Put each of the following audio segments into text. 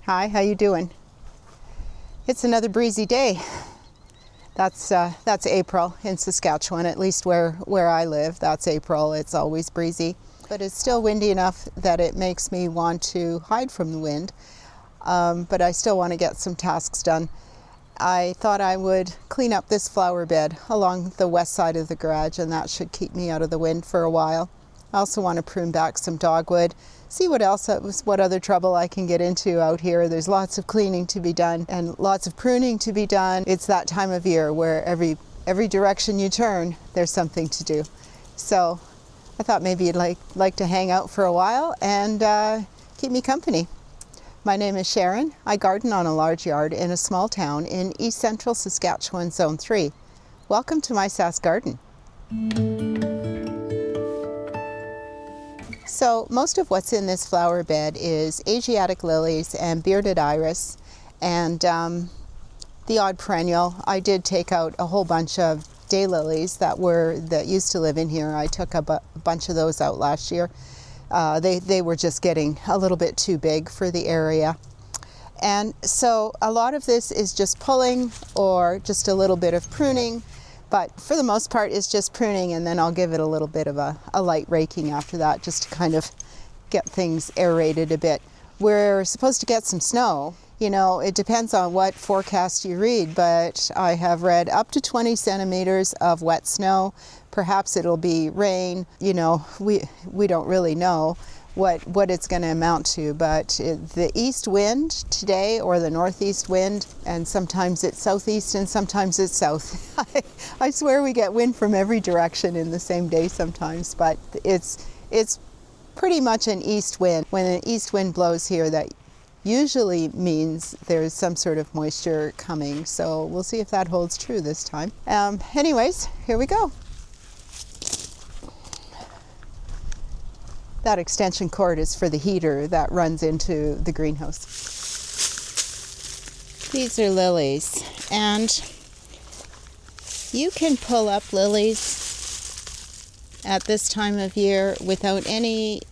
Hi, how you doing? It's another breezy day. That's April in Saskatchewan, at least where I live. That's April. It's always breezy, but it's still windy enough that it makes me want to hide from the wind. But I still want to get some tasks done. I thought I would clean up this flower bed along the west side of the garage, and that should keep me out of the wind for a while. I also want to prune back some dogwood, see what other trouble I can get into out here. There's lots of cleaning to be done and lots of pruning to be done. It's that time of year where every direction you turn, there's something to do. So I thought maybe you'd like to hang out for a while and keep me company. My name is Sharon. I garden on a large yard in a small town in east central Saskatchewan, Zone 3. Welcome to my Sask Garden. So most of what's in this flower bed is Asiatic lilies and bearded iris and the odd perennial. I did take out a whole bunch of daylilies that used to live in here. I took a bunch of those out last year. They were just getting a little bit too big for the area. And so a lot of this is just pulling or just a little bit of pruning. But for the most part, it's just pruning, and then I'll give it a little bit of a light raking after that, just to kind of get things aerated a bit. We're supposed to get some snow. You know, it depends on what forecast you read, but I have read up to 20 centimeters of wet snow. Perhaps it'll be rain. You know, we don't really know what it's going to amount to, but the east wind today, or the northeast wind, and sometimes it's southeast and sometimes it's south. I swear we get wind from every direction in the same day sometimes, but it's pretty much an east wind. When an east wind blows here, that usually means there's some sort of moisture coming, so we'll see if that holds true this time. Anyways, here we go. That extension cord is for the heater that runs into the greenhouse. These are lilies, and you can pull up lilies at this time of year without any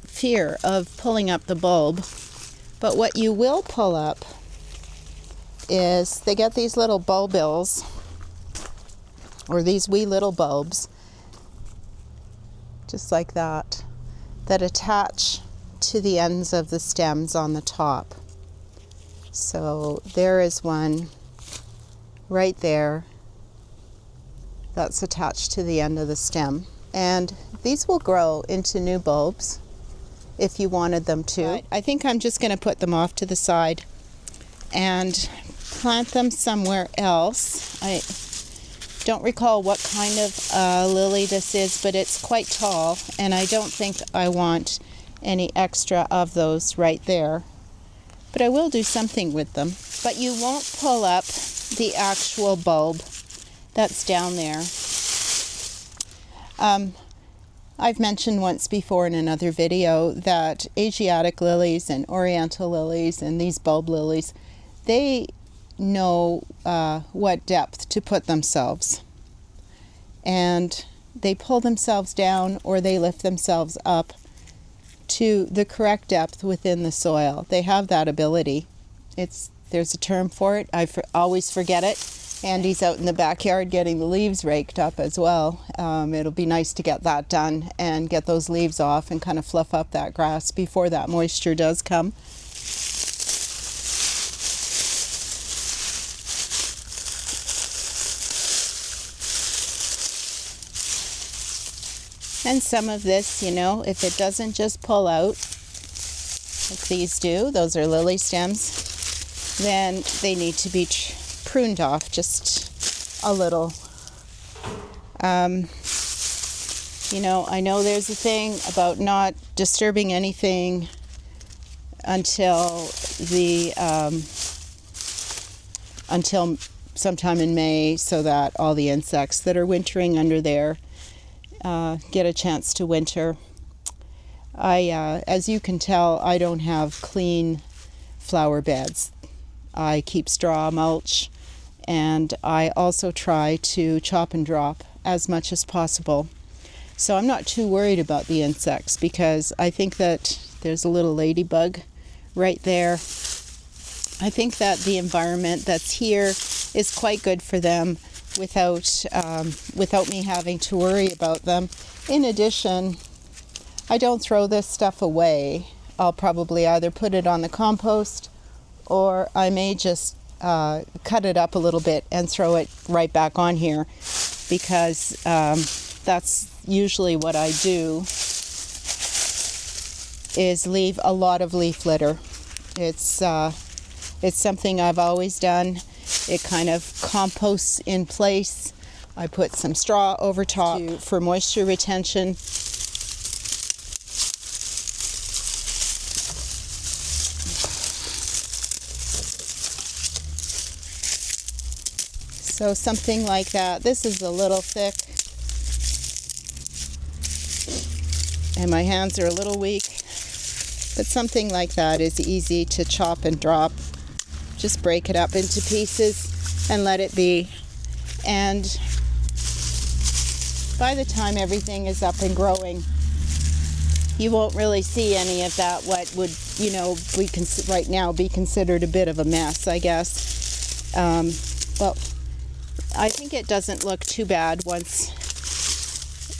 fear of pulling up the bulb. But what you will pull up is they get these little bulbils, or these wee little bulbs, just like that attach to the ends of the stems on the top. So there is one right there that's attached to the end of the stem. And these will grow into new bulbs if you wanted them to. But I think I'm just going to put them off to the side and plant them somewhere else. I don't recall what kind of lily this is, but it's quite tall, and I don't think I want any extra of those right there. But I will do something with them. But you won't pull up the actual bulb that's down there. I've mentioned once before in another video that Asiatic lilies and Oriental lilies and these bulb lilies, they know what depth to put themselves, and they pull themselves down or they lift themselves up to the correct depth within the soil. They have that ability. There's a term for it. I always forget it. Andy's out in the backyard getting the leaves raked up as well. It'll be nice to get that done and get those leaves off and kind of fluff up that grass before that moisture does come. And some of this, you know, if it doesn't just pull out, like these do, those are lily stems, then they need to be pruned off just a little. You know, I know there's a thing about not disturbing anything until sometime in May, so that all the insects that are wintering under there get a chance to winter. As you can tell, I don't have clean flower beds. I keep straw mulch, and I also try to chop and drop as much as possible. So I'm not too worried about the insects, because I think that There's a little ladybug right there. I think that the environment that's here is quite good for them without me having to worry about them. In addition, I don't throw this stuff away. I'll probably either put it on the compost, or I may just cut it up a little bit and throw it right back on here, because that's usually what I do, is leave a lot of leaf litter. It's something I've always done. It kind of composts in place. I put some straw over top for moisture retention. So something like that. This is a little thick, and my hands are a little weak, but something like that is easy to chop and drop. Just break it up into pieces and let it be. And by the time everything is up and growing, you won't really see any of that, what would, right now be considered a bit of a mess, I guess. Well, I think it doesn't look too bad once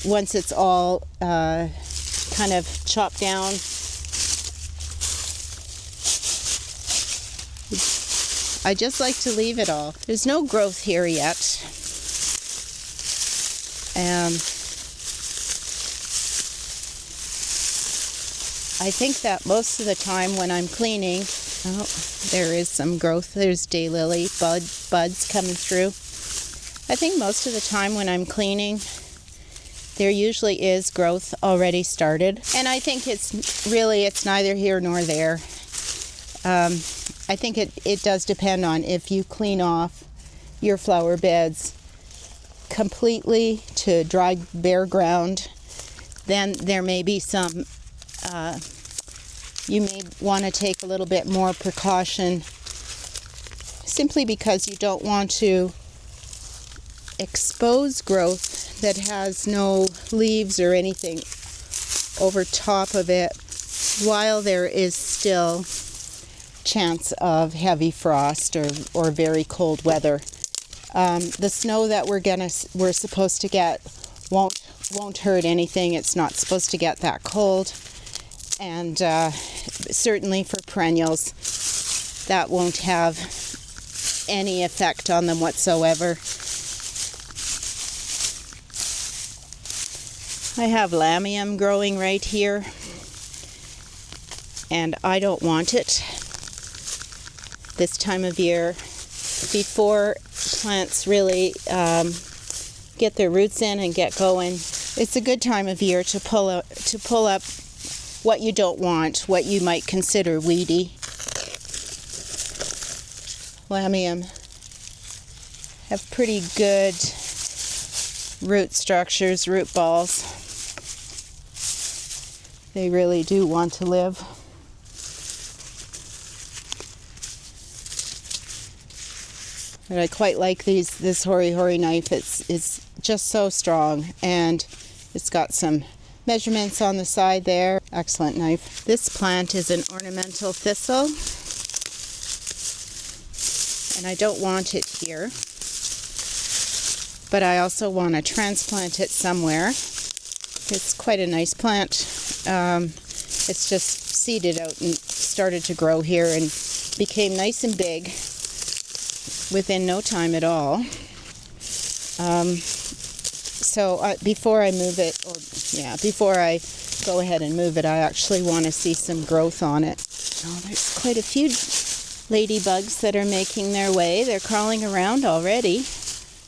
it's all kind of chopped down. I just like to leave it all. There's no growth here yet. I think that most of the time when I'm cleaning, oh, there is some growth. There's daylily buds coming through. I think most of the time when I'm cleaning, there usually is growth already started. And I think it's neither here nor there. I think it does depend on if you clean off your flower beds completely to dry bare ground, then there may be some, you may want to take a little bit more precaution, simply because you don't want to expose growth that has no leaves or anything over top of it while there is still chance of heavy frost or very cold weather. The snow that we're supposed to get won't hurt anything. It's not supposed to get that cold, and certainly for perennials, that won't have any effect on them whatsoever. I have lamium growing right here, and I don't want it this time of year, before plants really get their roots in and get going. It's a good time of year to pull up what you don't want, what you might consider weedy. Lamium have pretty good root structures, root balls. They really do want to live. But I quite like this hori knife. It's just so strong, and it's got some measurements on the side there. Excellent knife. This plant is an ornamental thistle, and I don't want it here, but I also want to transplant it somewhere. It's quite a nice plant. It's just seeded out and started to grow here and became nice and big within no time at all. So before I move it, before I go ahead and move it, I actually want to see some growth on it. Oh, there's quite a few ladybugs that are making their way. They're crawling around already.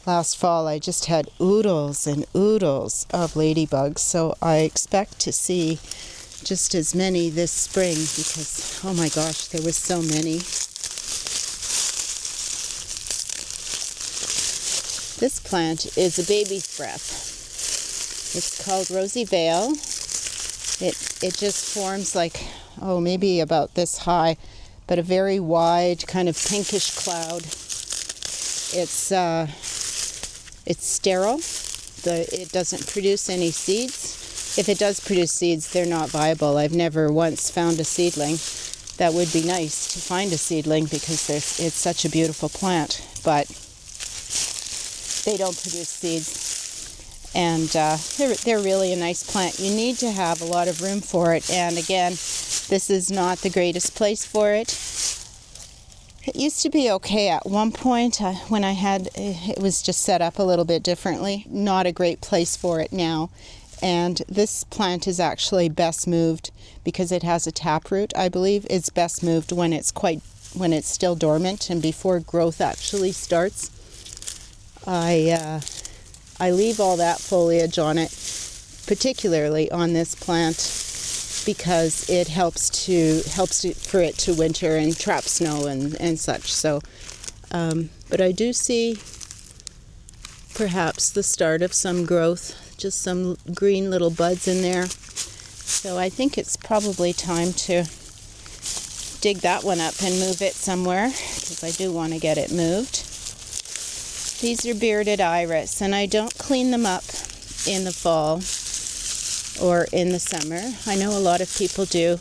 Last fall I just had oodles and oodles of ladybugs, so I expect to see just as many this spring, because oh my gosh, there was so many. This plant is a baby's breath. It's called Rosy Vale. It just forms like, maybe about this high, but a very wide kind of pinkish cloud. It's sterile. It doesn't produce any seeds. if it does produce seeds, they're not viable. I've never once found a seedling. That would be nice to find a seedling because it's such a beautiful plant, but they don't produce seeds. And they're really a nice plant. You need to have a lot of room for it, and again, this is not the greatest place for it. It used to be okay at one point when it was just set up a little bit differently. Not a great place for it now. And this plant is actually best moved because it has a taproot, I believe. It's best moved when it's still dormant and before growth actually starts. I leave all that foliage on it, particularly on this plant, because it helps for it to winter and trap snow and such. So, but I do see perhaps the start of some growth. Just some green little buds in there. So I think it's probably time to dig that one up and move it somewhere, because I do want to get it moved. These are bearded iris, and I don't clean them up in the fall or in the summer. I know a lot of people do.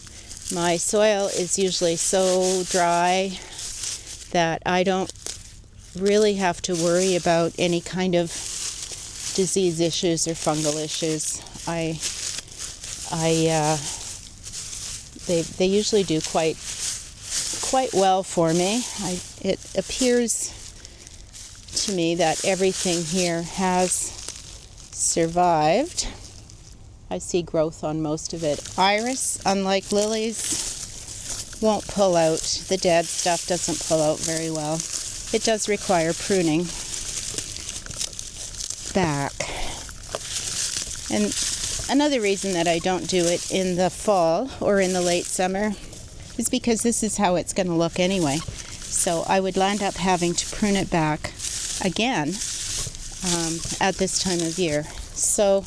My soil is usually so dry that I don't really have to worry about any kind of disease issues or fungal issues. They usually do quite well for me. It appears to me that everything here has survived. I see growth on most of it. Iris, unlike lilies, won't pull out. The dead stuff doesn't pull out very well. It does require pruning back. And another reason that I don't do it in the fall or in the late summer is because this is how it's going to look anyway. So I would land up having to prune it back again at this time of year. So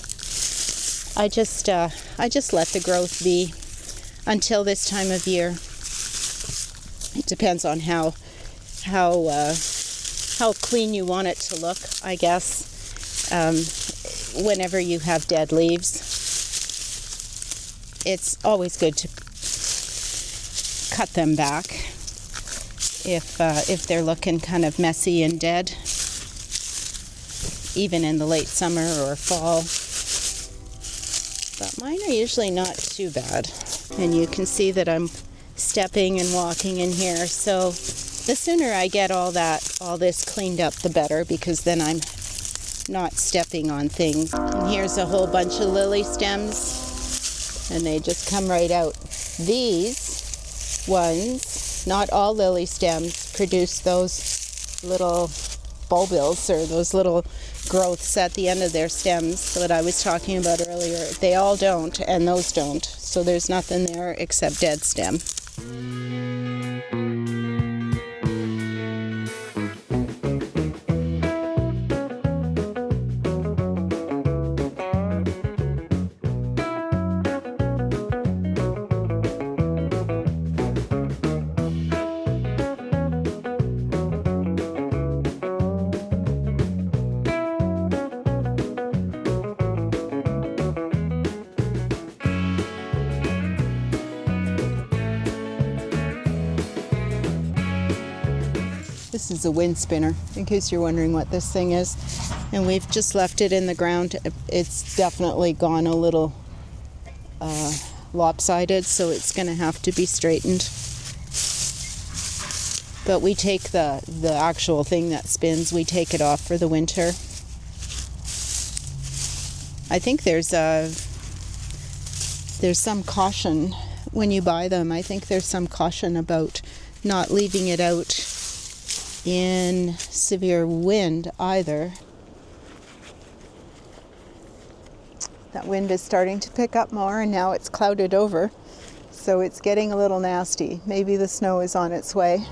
I just let the growth be until this time of year. It depends on how clean you want it to look, I guess. Whenever you have dead leaves, it's always good to cut them back if they're looking kind of messy and dead, even in the late summer or fall. But mine are usually not too bad. And you can see that I'm stepping and walking in here, so the sooner I get all this cleaned up, the better, because then I'm not stepping on things. And here's a whole bunch of lily stems, and they just come right out. These ones, not all lily stems, produce those little bulbils, or those little growths at the end of their stems that I was talking about earlier. They all don't, and those don't. So there's nothing there except dead stem. This is a wind spinner, in case you're wondering what this thing is. And we've just left it in the ground. It's definitely gone a little lopsided, so it's going to have to be straightened. But we take the actual thing that spins, we take it off for the winter. I think there's some caution when you buy them. I think there's some caution about not leaving it out in severe wind either. That wind is starting to pick up more, and now it's clouded over, so it's getting a little nasty. Maybe the snow is on its way.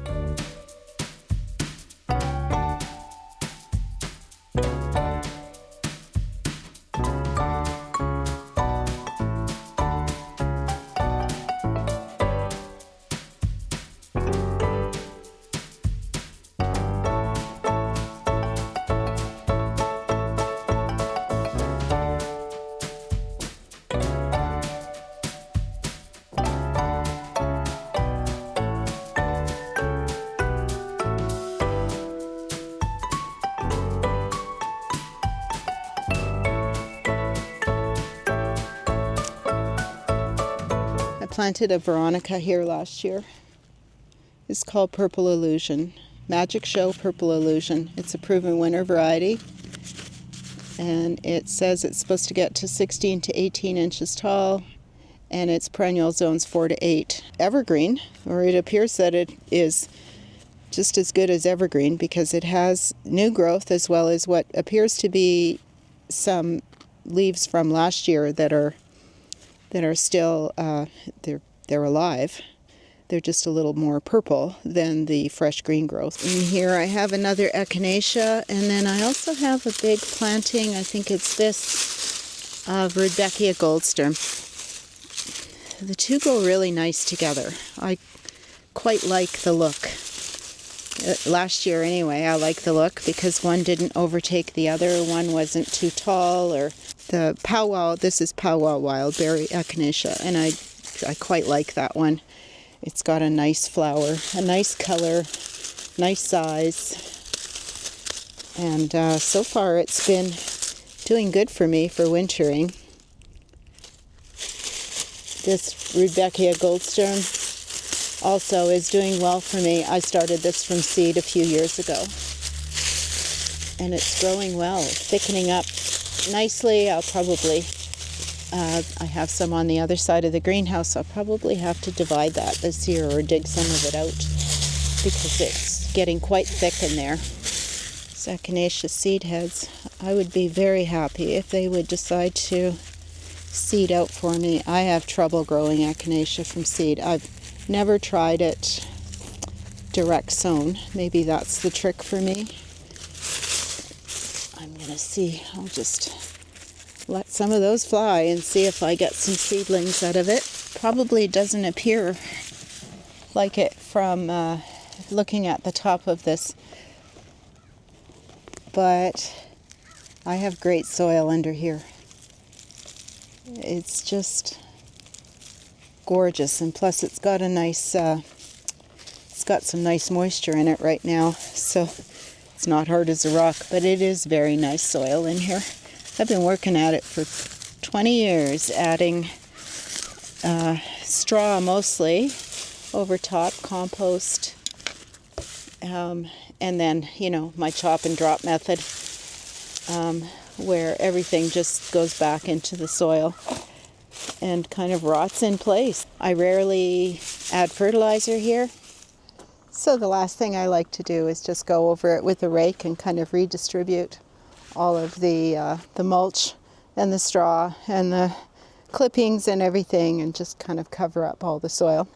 planted a Veronica here last year. It's called Purple Illusion. Magic Show Purple Illusion. It's a proven winter variety. And it says it's supposed to get to 16 to 18 inches tall. And its perennial zones 4 to 8. Evergreen, or it appears that it is just as good as evergreen because it has new growth as well as what appears to be some leaves from last year that are still they're alive. They're just a little more purple than the fresh green growth. In here I have another echinacea, and then I also have a big planting. I think it's this of Rudbeckia goldstem. The two go really nice together. I quite like the look. Last year anyway, I liked the look because one didn't overtake the other. One wasn't too tall. Or the powwow, this is powwow wildberry echinacea, and I quite like that one. It's got a nice flower, a nice color, nice size. And so far it's been doing good for me for wintering. This Rudbeckia goldstem also is doing well for me. I started this from seed a few years ago. And it's growing well, thickening up nicely. I'll probably, I have some on the other side of the greenhouse. I'll probably have to divide that this year or dig some of it out because it's getting quite thick in there. These echinacea seed heads, I would be very happy if they would decide to seed out for me. I have trouble growing echinacea from seed. I've never tried it direct sown. Maybe that's the trick for me. I'm gonna see. I'll just let some of those fly and see if I get some seedlings out of it. Probably doesn't appear like it from looking at the top of this, but I have great soil under here. It's just gorgeous, and plus it's got a nice it's got some nice moisture in it right now, so it's not hard as a rock, but it is very nice soil in here. I've been working at it for 20 years, adding straw mostly over top, compost, and then my chop and drop method, where everything just goes back into the soil and kind of rots in place. I rarely add fertilizer here. So the last thing I like to do is just go over it with a rake and kind of redistribute all of the mulch and the straw and the clippings and everything, and just kind of cover up all the soil.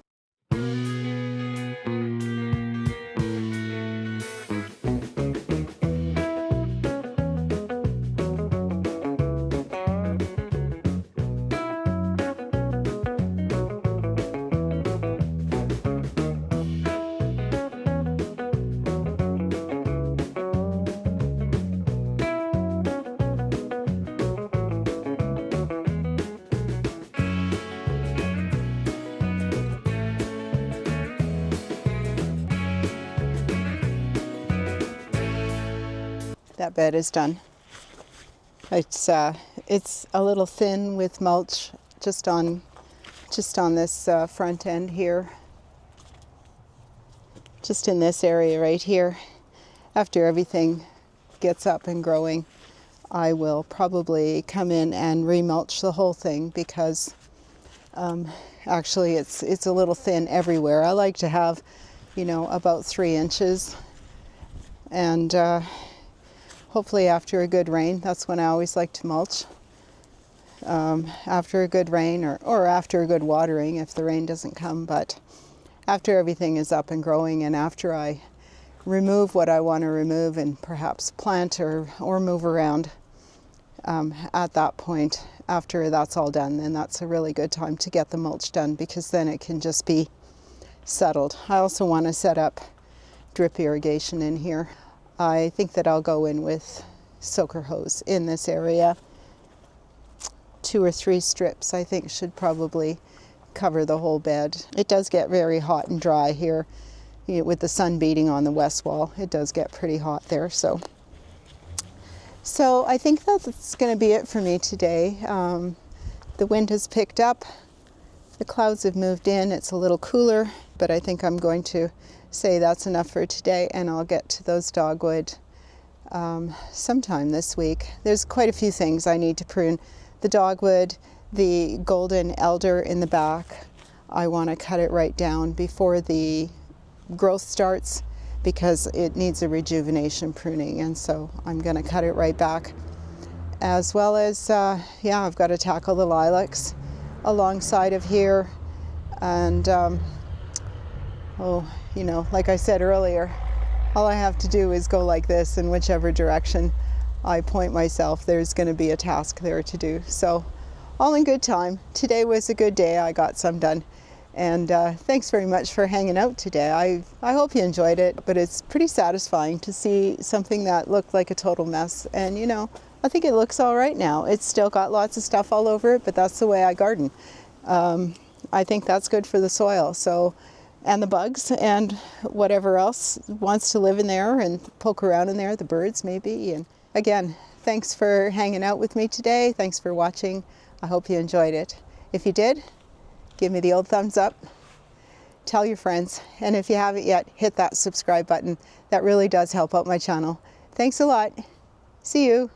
That bed is done. It's a little thin with mulch just on this front end here, just in this area right here. After everything gets up and growing, I will probably come in and remulch the whole thing because actually it's a little thin everywhere. I like to have about 3 inches, and hopefully after a good rain, that's when I always like to mulch. After a good rain or after a good watering if the rain doesn't come, but after everything is up and growing and after I remove what I want to remove and perhaps plant or move around, at that point, after that's all done, then that's a really good time to get the mulch done because then it can just be settled. I also want to set up drip irrigation in here. I think that I'll go in with soaker hose in this area. 2 or 3 strips I think should probably cover the whole bed. It does get very hot and dry here with the sun beating on the west wall. It does get pretty hot there. So I think that's going to be it for me today. The wind has picked up The clouds have moved in, it's a little cooler, but I think I'm going to say that's enough for today, and I'll get to those dogwood sometime this week. There's quite a few things I need to prune. The dogwood, the golden elder in the back, I want to cut it right down before the growth starts because it needs a rejuvenation pruning, and so I'm going to cut it right back. As well as, yeah, I've got to tackle the lilacs alongside of here, and oh, you know, like I said earlier, all I have to do is go like this, in whichever direction I point myself, there's going to be a task there to do. So all in good time. Today was a good day. I got some done, and thanks very much for hanging out today. I hope you enjoyed it, but it's pretty satisfying to see something that looked like a total mess, and you know, I think it looks all right now. It's still got lots of stuff all over it, but that's the way I garden. I think that's good for the soil, so, and the bugs and whatever else wants to live in there and poke around in there, the birds maybe. And again, thanks for hanging out with me today. Thanks for watching. I hope you enjoyed it. If you did, give me the old thumbs up. Tell your friends, and if you haven't yet, hit that subscribe button. That really does help out my channel. Thanks a lot. See you.